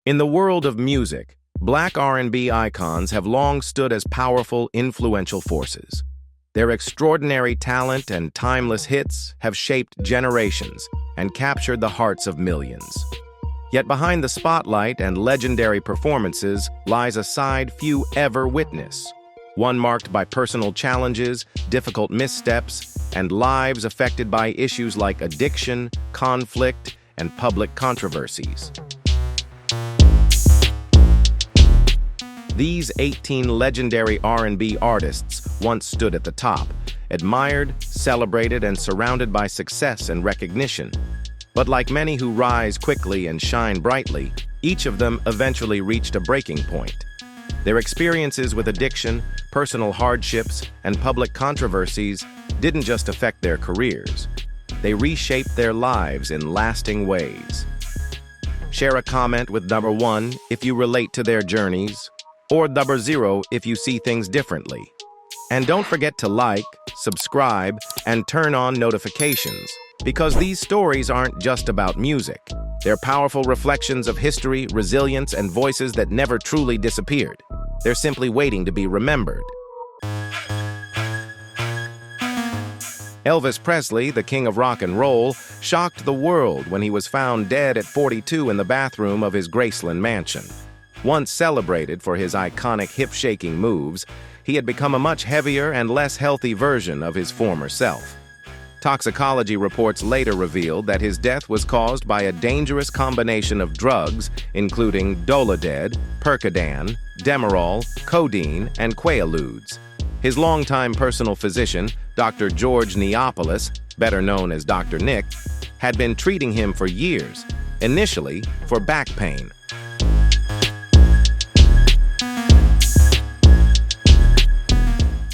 In the world of music, Black R&B icons have long stood as powerful, influential forces. Their extraordinary talent and timeless hits have shaped generations and captured the hearts of millions. Yet behind the spotlight and legendary performances lies a side few ever witness, one marked by personal challenges, difficult missteps, and lives affected by issues like addiction, conflict, and public controversies. These 18 legendary R&B artists once stood at the top, admired, celebrated, and surrounded by success and recognition. But like many who rise quickly and shine brightly, each of them eventually reached a breaking point. Their experiences with addiction, personal hardships, and public controversies didn't just affect their careers. They reshaped their lives in lasting ways. Share a comment with number 1 if you relate to their journeys, or number 0 if you see things differently. And don't forget to like, subscribe, and turn on notifications, because these stories aren't just about music. They're powerful reflections of history, resilience, and voices that never truly disappeared. They're simply waiting to be remembered. Elvis Presley, the king of rock and roll, shocked the world when he was found dead at 42 in the bathroom of his Graceland mansion. Once celebrated for his iconic hip-shaking moves, he had become a much heavier and less healthy version of his former self. Toxicology reports later revealed that his death was caused by a dangerous combination of drugs, including Doloded, Percodan, Demerol, codeine, and Quaaludes. His longtime personal physician, Dr. George Neopoulos, better known as Dr. Nick, had been treating him for years, initially for back pain.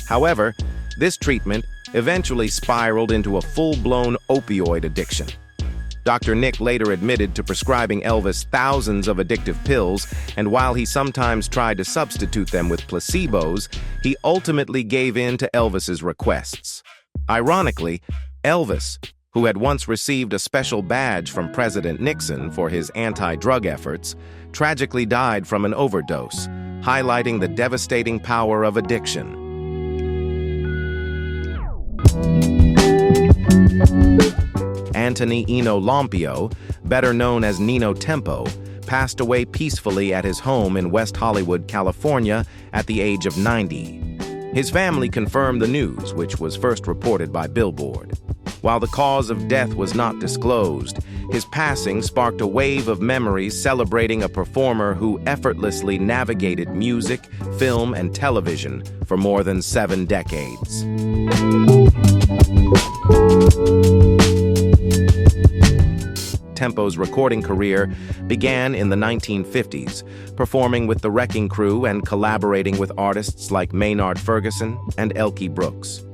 However, this treatment eventually spiraled into a full-blown opioid addiction. Dr. Nick later admitted to prescribing Elvis thousands of addictive pills, and while he sometimes tried to substitute them with placebos, he ultimately gave in to Elvis's requests. Ironically, Elvis, who had once received a special badge from President Nixon for his anti-drug efforts, tragically died from an overdose, highlighting the devastating power of addiction. Anthony Eno Lompio, better known as Nino Tempo, passed away peacefully at his home in West Hollywood, California, at the age of 90. His family confirmed the news, which was first reported by Billboard. While the cause of death was not disclosed, his passing sparked a wave of memories celebrating a performer who effortlessly navigated music, film, and television for more than 7 decades. Tempo's recording career began in the 1950s, performing with the Wrecking Crew and collaborating with artists like Maynard Ferguson and Elkie Brooks.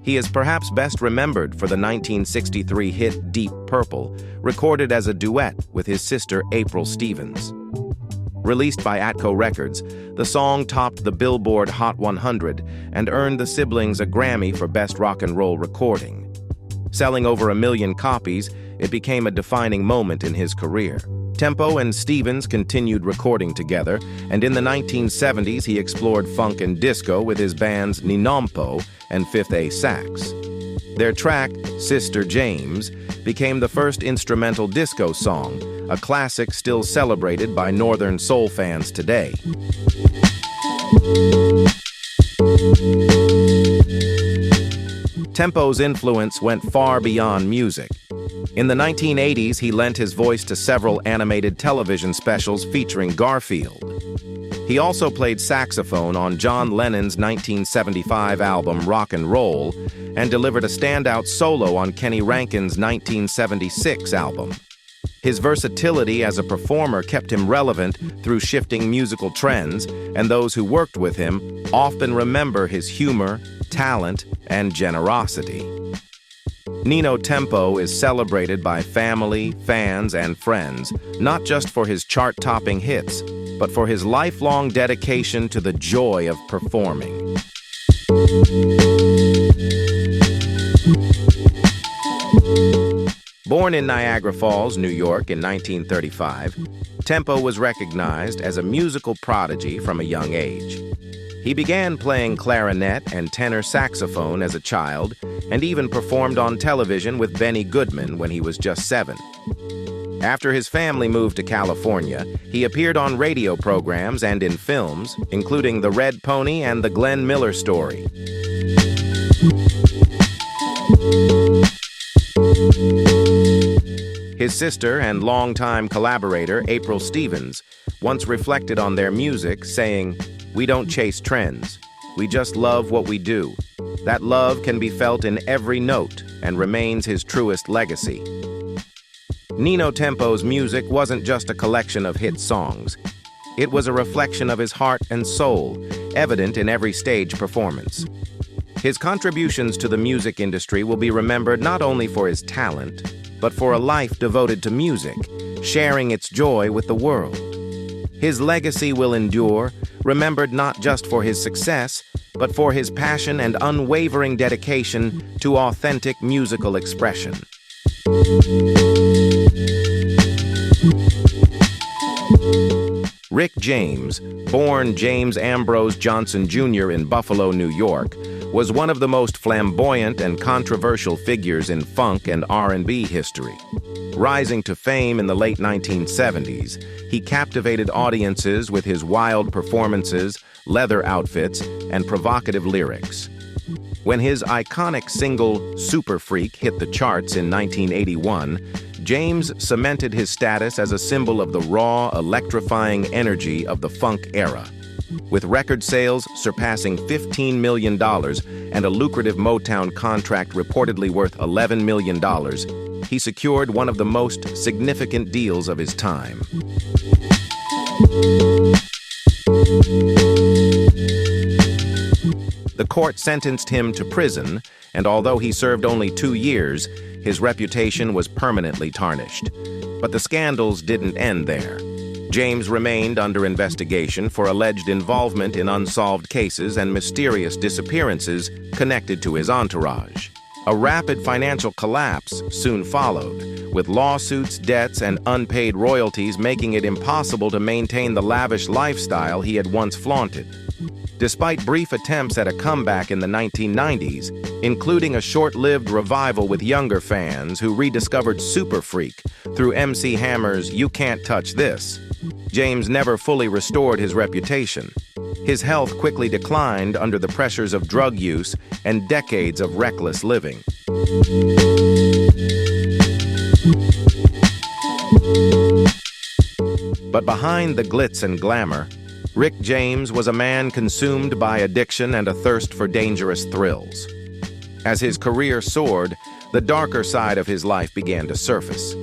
He is perhaps best remembered for the 1963 hit Deep Purple, recorded as a duet with his sister April Stevens. Released by Atco Records, the song topped the Billboard Hot 100 and earned the siblings a Grammy for Best Rock and Roll Recording. Selling over 1 million copies, it became a defining moment in his career. Tempo and Stevens continued recording together, and in the 1970s he explored funk and disco with his bands Ninampo and Fifth A Sax. Their track, Sister James, became the first instrumental disco song, a classic still celebrated by Northern soul fans today. Tempo's influence went far beyond music. In the 1980s, he lent his voice to several animated television specials featuring Garfield. He also played saxophone on John Lennon's 1975 album Rock and Roll and delivered a standout solo on Kenny Rankin's 1976 album. His versatility as a performer kept him relevant through shifting musical trends, and those who worked with him often remember his humor, talent, and generosity. Nino Tempo is celebrated by family, fans, and friends, not just for his chart-topping hits, but for his lifelong dedication to the joy of performing. Born in Niagara Falls, New York in 1935, Tempo was recognized as a musical prodigy from a young age. He began playing clarinet and tenor saxophone as a child and even performed on television with Benny Goodman when he was just 7. After his family moved to California, he appeared on radio programs and in films, including The Red Pony and The Glenn Miller Story. His sister and longtime collaborator, April Stevens, once reflected on their music, saying, "We don't chase trends. We just love what we do. That love can be felt in every note and remains his truest legacy." Nino Tempo's music wasn't just a collection of hit songs. It was a reflection of his heart and soul, evident in every stage performance. His contributions to the music industry will be remembered not only for his talent, but for a life devoted to music, sharing its joy with the world. His legacy will endure, remembered not just for his success, but for his passion and unwavering dedication to authentic musical expression. Rick James, born James Ambrose Johnson Jr. in Buffalo, New York, was one of the most flamboyant and controversial figures in funk and R&B history. Rising to fame in the late 1970s, he captivated audiences with his wild performances, leather outfits, and provocative lyrics. When his iconic single Super Freak hit the charts in 1981, James cemented his status as a symbol of the raw, electrifying energy of the funk era. With record sales surpassing $15 million and a lucrative Motown contract reportedly worth $11 million, he secured one of the most significant deals of his time. The court sentenced him to prison, and although he served only 2 years, his reputation was permanently tarnished. But the scandals didn't end there. James remained under investigation for alleged involvement in unsolved cases and mysterious disappearances connected to his entourage. A rapid financial collapse soon followed, with lawsuits, debts, and unpaid royalties making it impossible to maintain the lavish lifestyle he had once flaunted. Despite brief attempts at a comeback in the 1990s, including a short-lived revival with younger fans who rediscovered Super Freak through MC Hammer's You Can't Touch This, James never fully restored his reputation. His health quickly declined under the pressures of drug use and decades of reckless living. But behind the glitz and glamour, Rick James was a man consumed by addiction and a thirst for dangerous thrills. As his career soared, the darker side of his life began to surface.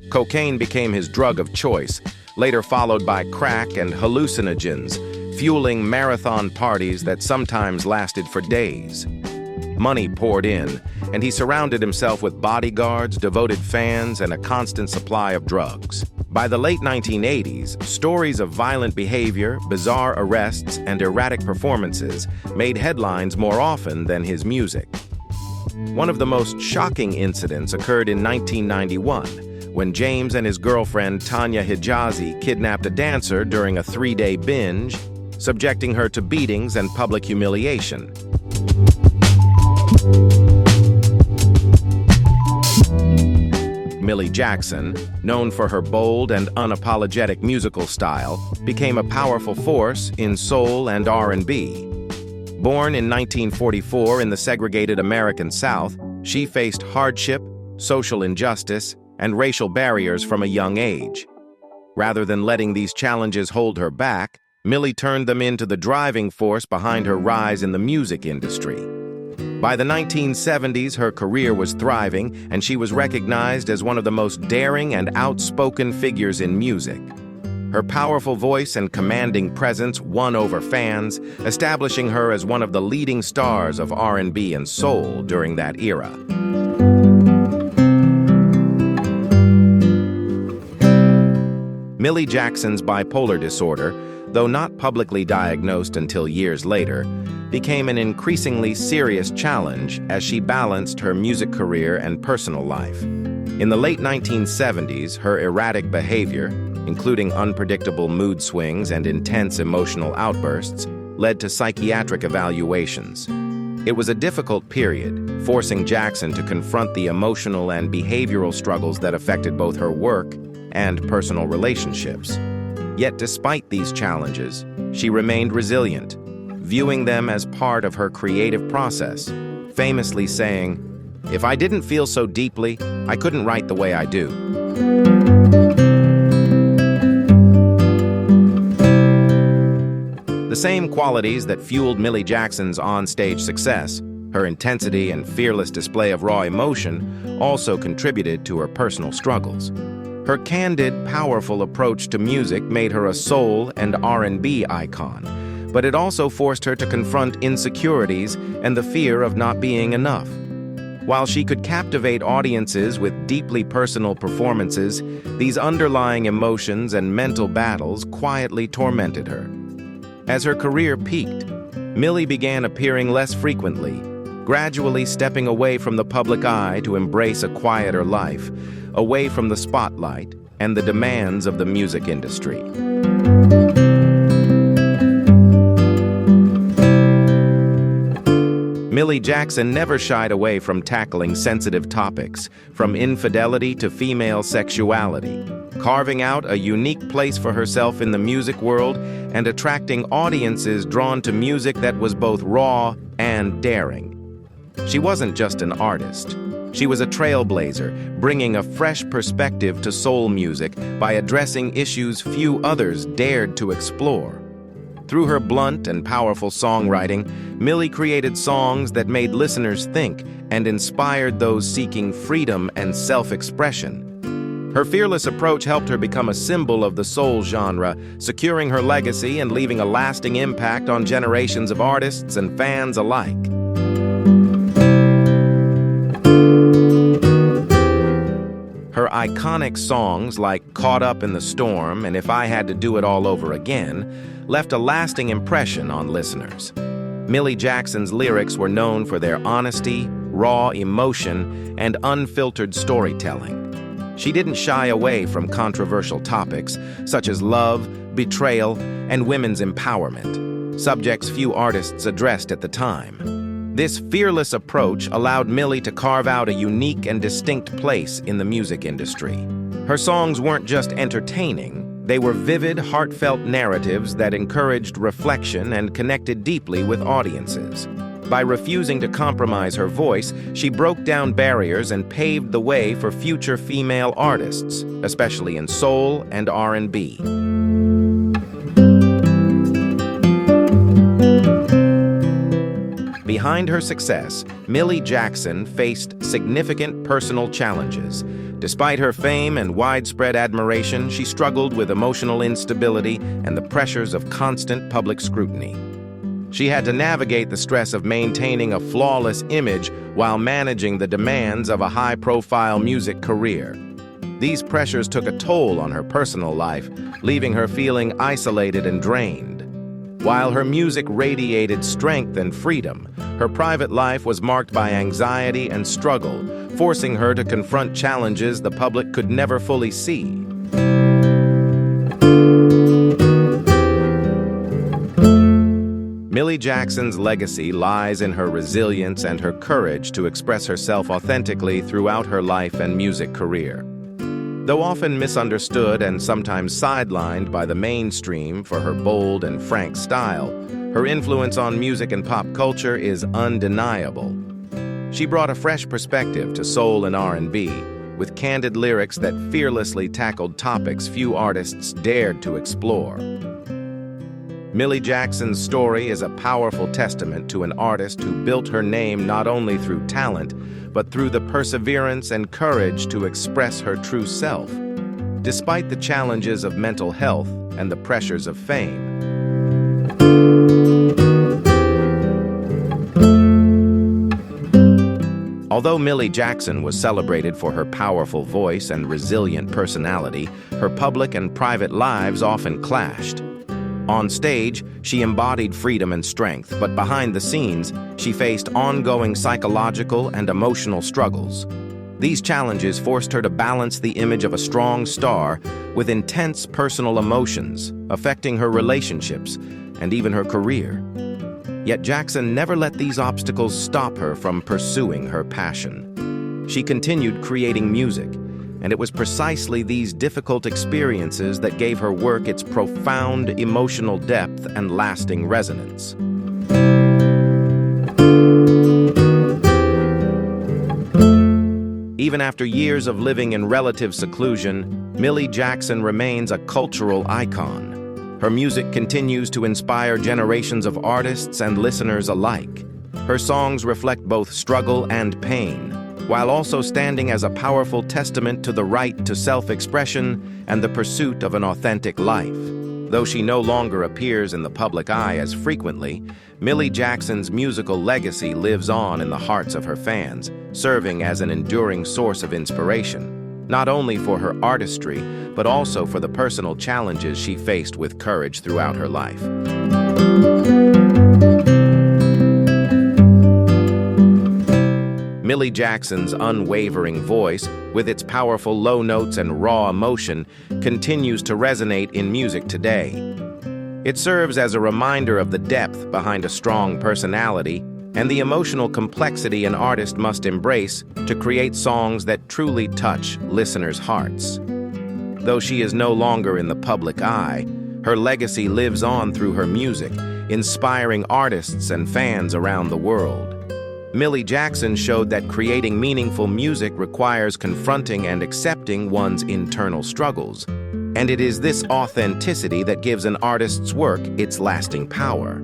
Cocaine became his drug of choice, later followed by crack and hallucinogens, fueling marathon parties that sometimes lasted for days. Money poured in, and he surrounded himself with bodyguards, devoted fans, and a constant supply of drugs. By the late 1980s, stories of violent behavior, bizarre arrests, and erratic performances made headlines more often than his music. One of the most shocking incidents occurred in 1991, when James and his girlfriend Tanya Hijazi kidnapped a dancer during a 3-day binge, subjecting her to beatings and public humiliation. Millie Jackson, known for her bold and unapologetic musical style, became a powerful force in soul and R&B. Born in 1944 in the segregated American South, she faced hardship, social injustice, and racial barriers from a young age. Rather than letting these challenges hold her back, Millie turned them into the driving force behind her rise in the music industry. By the 1970s, her career was thriving, and she was recognized as one of the most daring and outspoken figures in music. Her powerful voice and commanding presence won over fans, establishing her as one of the leading stars of R&B and soul during that era. Millie Jackson's bipolar disorder, though not publicly diagnosed until years later, became an increasingly serious challenge as she balanced her music career and personal life. In the late 1970s, her erratic behavior, including unpredictable mood swings and intense emotional outbursts, led to psychiatric evaluations. It was a difficult period, forcing Jackson to confront the emotional and behavioral struggles that affected both her work and personal relationships. Yet despite these challenges, she remained resilient, viewing them as part of her creative process, famously saying, "If I didn't feel so deeply, I couldn't write the way I do." The same qualities that fueled Millie Jackson's on-stage success, her intensity and fearless display of raw emotion, also contributed to her personal struggles. Her candid, powerful approach to music made her a soul and R&B icon, but it also forced her to confront insecurities and the fear of not being enough. While she could captivate audiences with deeply personal performances, these underlying emotions and mental battles quietly tormented her. As her career peaked, Millie began appearing less frequently, gradually stepping away from the public eye to embrace a quieter life, away from the spotlight and the demands of the music industry. Millie Jackson never shied away from tackling sensitive topics, from infidelity to female sexuality, carving out a unique place for herself in the music world and attracting audiences drawn to music that was both raw and daring. She wasn't just an artist. She was a trailblazer, bringing a fresh perspective to soul music by addressing issues few others dared to explore. Through her blunt and powerful songwriting, Millie created songs that made listeners think and inspired those seeking freedom and self-expression. Her fearless approach helped her become a symbol of the soul genre, securing her legacy and leaving a lasting impact on generations of artists and fans alike. Her iconic songs like "Caught Up in the Storm" and "If I Had to Do It All Over Again" left a lasting impression on listeners. Millie Jackson's lyrics were known for their honesty, raw emotion, and unfiltered storytelling. She didn't shy away from controversial topics such as love, betrayal, and women's empowerment, subjects few artists addressed at the time. This fearless approach allowed Millie to carve out a unique and distinct place in the music industry. Her songs weren't just entertaining, they were vivid, heartfelt narratives that encouraged reflection and connected deeply with audiences. By refusing to compromise her voice, she broke down barriers and paved the way for future female artists, especially in soul and R&B. Behind her success, Millie Jackson faced significant personal challenges. Despite her fame and widespread admiration, she struggled with emotional instability and the pressures of constant public scrutiny. She had to navigate the stress of maintaining a flawless image while managing the demands of a high-profile music career. These pressures took a toll on her personal life, leaving her feeling isolated and drained. While her music radiated strength and freedom, her private life was marked by anxiety and struggle, forcing her to confront challenges the public could never fully see. Millie Jackson's legacy lies in her resilience and her courage to express herself authentically throughout her life and music career. Though often misunderstood and sometimes sidelined by the mainstream for her bold and frank style, her influence on music and pop culture is undeniable. She brought a fresh perspective to soul and R&B, with candid lyrics that fearlessly tackled topics few artists dared to explore. Millie Jackson's story is a powerful testament to an artist who built her name not only through talent, but through the perseverance and courage to express her true self, despite the challenges of mental health and the pressures of fame. Although Millie Jackson was celebrated for her powerful voice and resilient personality, her public and private lives often clashed. On stage, she embodied freedom and strength, but behind the scenes, she faced ongoing psychological and emotional struggles. These challenges forced her to balance the image of a strong star with intense personal emotions, affecting her relationships and even her career. Yet Jackson never let these obstacles stop her from pursuing her passion. She continued creating music, and it was precisely these difficult experiences that gave her work its profound emotional depth and lasting resonance. Even after years of living in relative seclusion, Millie Jackson remains a cultural icon. Her music continues to inspire generations of artists and listeners alike. Her songs reflect both struggle and pain, while also standing as a powerful testament to the right to self-expression and the pursuit of an authentic life. Though she no longer appears in the public eye as frequently, Millie Jackson's musical legacy lives on in the hearts of her fans, serving as an enduring source of inspiration, not only for her artistry, but also for the personal challenges she faced with courage throughout her life. Millie Jackson's unwavering voice, with its powerful low notes and raw emotion, continues to resonate in music today. It serves as a reminder of the depth behind a strong personality and the emotional complexity an artist must embrace to create songs that truly touch listeners' hearts. Though she is no longer in the public eye, her legacy lives on through her music, inspiring artists and fans around the world. Millie Jackson showed that creating meaningful music requires confronting and accepting one's internal struggles, and it is this authenticity that gives an artist's work its lasting power.